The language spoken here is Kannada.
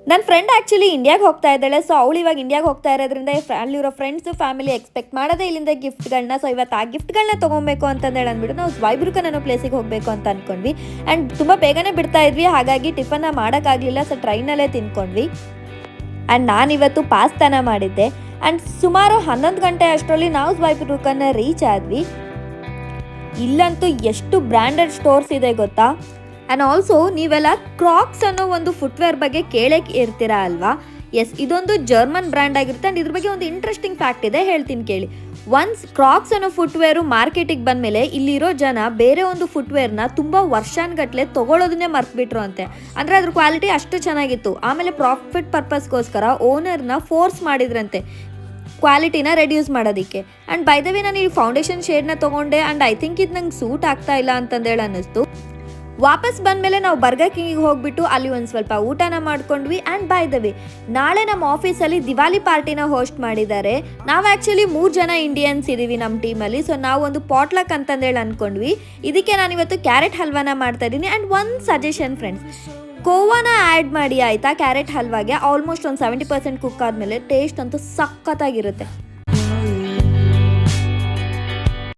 ನನ್ನ ಫ್ರೆಂಡ್ ಆ್ಯಕ್ಚುಲಿ ಇಂಡಿಯಾಗೆ ಹೋಗ್ತಾ ಇದ್ದಾಳೆ. ಸೊ ಅವಳು ಇವಾಗ ಇಂಡಿಯಾಗೆ ಹೋಗ್ತಾ ಇರೋದ್ರಿಂದ ಅಲ್ಲಿರೋ ಫ್ರೆಂಡ್ಸು ಫ್ಯಾಮಿಲಿ ಎಕ್ಸ್ಪೆಕ್ಟ್ ಮಾಡೋದೇ ಇಲ್ಲಿಂದ ಗಿಫ್ಟ್ಗಳನ್ನ. ಸೊ ಇವತ್ತು ಆ ಗಿಫ್ಟ್ಗಳನ್ನ ತೊಗೊಬೇಕು ಅಂತಂದೇಳಿ ಅಂದ್ಬಿಟ್ಟು ನಾವು ಸ್ವೈಬ್ರುಕನ್ ಅನ್ನೋ ಪ್ಲೇಸಿಗೆ ಹೋಗಬೇಕು ಅಂತ ಅಂದ್ಕೊಂಡ್ವಿ. ಆ್ಯಂಡ್ ತುಂಬ ಬೇಗನೆ ಬಿಡ್ತಾ ಇದ್ವಿ, ಹಾಗಾಗಿ ಟಿಫನ್ನ ಮಾಡೋಕ್ಕಾಗಲಿಲ್ಲ. ಸೊ ಟ್ರೈನಲ್ಲೇ ತಿನ್ಕೊಂಡ್ವಿ. ಆ್ಯಂಡ್ ನಾನಿವತ್ತು ಪಾಸ್ತಾನ ಮಾಡಿದ್ದೆ. ಆ್ಯಂಡ್ ಸುಮಾರು 11 ಗಂಟೆ ಅಷ್ಟರಲ್ಲಿ ನಾವು ಸ್ವೈಬ್ರುಕನ್ನ ರೀಚ್ ಆದ್ವಿ. ಇಲ್ಲಂತೂ ಎಷ್ಟು ಬ್ರ್ಯಾಂಡೆಡ್ ಸ್ಟೋರ್ಸ್ ಇದೆ ಗೊತ್ತಾ. ಆ್ಯಂಡ್ ಆಲ್ಸೋ ನೀವೆಲ್ಲ ಕ್ರಾಕ್ಸ್ ಅನ್ನೋ ಒಂದು ಫುಟ್ವೇರ್ ಬಗ್ಗೆ ಕೇಳೇ ಇರ್ತೀರಾ ಅಲ್ವಾ. ಎಸ್, ಇದೊಂದು ಜರ್ಮನ್ ಬ್ರ್ಯಾಂಡ್ ಆಗಿರುತ್ತೆ. ಆ್ಯಂಡ್ ಇದ್ರ ಬಗ್ಗೆ ಒಂದು ಇಂಟ್ರೆಸ್ಟಿಂಗ್ ಫ್ಯಾಕ್ಟ್ ಇದೆ, ಹೇಳ್ತೀನಿ ಕೇಳಿ. ಒನ್ಸ್ ಕ್ರಾಕ್ಸ್ ಅನ್ನೋ ಫುಟ್ವೇರು ಮಾರ್ಕೆಟಿಗೆ ಬಂದಮೇಲೆ ಇಲ್ಲಿರೋ ಜನ ಬೇರೆ ಒಂದು ಫುಟ್ವೇರ್ನ ತುಂಬ ವರ್ಷಾನ್ಗಟ್ಲೆ ತೊಗೊಳೋದನ್ನೇ ಮರ್ತ್ಬಿಟ್ರು ಅಂತೆ. ಅಂದರೆ ಅದ್ರ ಕ್ವಾಲಿಟಿ ಅಷ್ಟು ಚೆನ್ನಾಗಿತ್ತು. ಆಮೇಲೆ ಪ್ರಾಫಿಟ್ ಪರ್ಪಸ್ಗೋಸ್ಕರ ಓನರ್ನ ಫೋರ್ಸ್ ಮಾಡಿದ್ರಂತೆ ಕ್ವಾಲಿಟಿನ ರೆಡ್ಯೂಸ್ ಮಾಡೋದಕ್ಕೆ. ಆ್ಯಂಡ್ ಬೈ ದ ವೇ ನಾನು ಈ ಫೌಂಡೇಶನ್ ಶೇಡ್ನ ತೊಗೊಂಡೆ. ಆ್ಯಂಡ್ ಐ ಥಿಂಕ್ ಇದು ನಂಗೆ ಸೂಟ್ ಆಗ್ತಾ ಇಲ್ಲ ಅಂತಂದೇಳಿ ಅನ್ನಿಸ್ತು. ವಾಪಸ್ ಬಂದಮೇಲೆ ನಾವು ಬರ್ಗರ್ ಕಿಂಗಿಗೆ ಹೋಗ್ಬಿಟ್ಟು ಅಲ್ಲಿ ಒಂದು ಸ್ವಲ್ಪ ಊಟನ ಮಾಡ್ಕೊಂಡ್ವಿ. ಆ್ಯಂಡ್ ಬೈ ದ ವೇ ನಾಳೆ ನಮ್ಮ ಆಫೀಸಲ್ಲಿ ದಿವಾಲಿ ಪಾರ್ಟಿನ ಹೋಸ್ಟ್ ಮಾಡಿದ್ದಾರೆ. ನಾವು ಆ್ಯಕ್ಚುಲಿ 3 ಜನ ಇಂಡಿಯನ್ಸ್ ಇದ್ದೀವಿ ನಮ್ಮ ಟೀಮಲ್ಲಿ. ಸೊ ನಾವು ಒಂದು ಪಾಟ್ಲಕ್ ಅಂತಂದೇಳಿ ಅಂದ್ಕೊಂಡ್ವಿ. ಇದಕ್ಕೆ ನಾನಿವತ್ತು ಕ್ಯಾರೆಟ್ ಹಲ್ವಾನ ಮಾಡ್ತಾ ಇದ್ದೀನಿ. ಆ್ಯಂಡ್ ಒಂದು ಸಜೆಷನ್ ಫ್ರೆಂಡ್ಸ್, ಕೋವಾನ ಆ್ಯಡ್ ಮಾಡಿ ಆಯಿತಾ ಕ್ಯಾರೆಟ್ ಹಲ್ವಾಗೆ. ಆಲ್ಮೋಸ್ಟ್ ಒಂದು 70% ಕುಕ್ ಆದಮೇಲೆ ಟೇಸ್ಟ್ ಅಂತೂ ಸಖತ್ತಾಗಿರುತ್ತೆ.